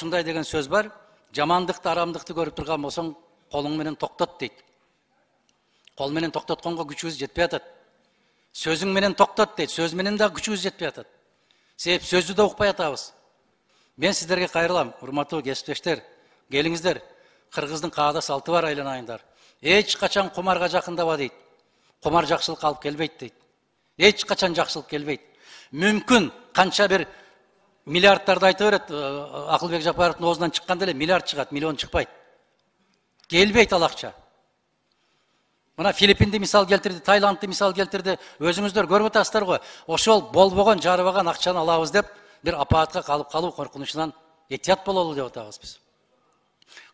ушундай деген сөз бар. Жамандыкты, арамдыкты көрүп турган болсоң, колуң менен токтот дейт. Кол менен токтотконго күчүбүз жетпей атат. Сөзүң менен токтот дейт. Сөз менен да күчүбүз жетпей атат. Себеп сөздү да укпай атабыз. Мен сиздерге кайрылам, урматтуу кесиптештер. Келиңиздер. Кыргыздын каада салты бар, айланайындар. Эч качан кумарга жакындаба дейт. Кумар жакшылыкка алып келбейт дейт. Эч качан жакшылык келбейт. Мүмкүн канча бир миллиардтарды айта берет, Акылбек Жапаровдун оозунан чыкканда эле миллиард чыгат, миллион чыкпайт. Келбейт ал акча. Мына Филиппинди мисал келтирди, Таиландты мисал келтирди. Өзүңүздөр көрүп атасыздар го. Ошол болбогон, жарыбаган акчаны алабыз деп бир апаатка калып калуу коркунучунан этият бололу деп атабыз биз.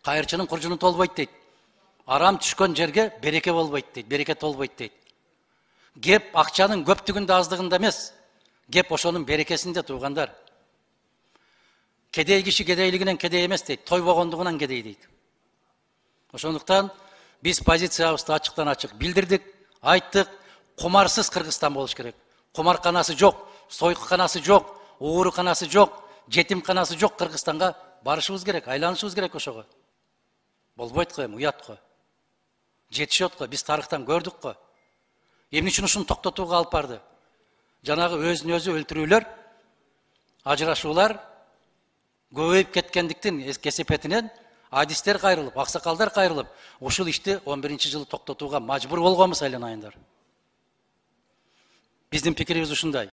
Кайырчынын куржуну толбойт дейт. Арам түшкөн жерге береке болбойт дейт, береке толбойт дейт. Кеп акчанын көптүгүндө аздыгында эмес, кеп ошонун берекесинде туугандар. Кедей киши кедейлигинен кедей эмес дейт, тойбогондугунан кедей дейт. Ошондуктан биз позициябызды ачыктан ачык билдирдик, айттык, кумарсыз Кыргызстан болуш керек. Кумарканасы жок, сойкуканасы жок, ууруканасы жок, жетимканасы жок Кыргызстанга барышыбыз керек, айланышыбыз керек ошого. Болбойт го эми, уят го. Жетишет го, биз тарыхтан көрдүк го. Эмне үчүн ушуну токтотууга алып барды? Жанагы өзүн өзү өлтүрүүлөр, ажырашуулар көбөйүп кеткендиктин кесепетинен адистер кайрылып, аксакалдар кайрылып, ушул ишти 11-жылы токтотууга мажбур болгонбуз, айланайындар. Биздин пикирибиз ушундай.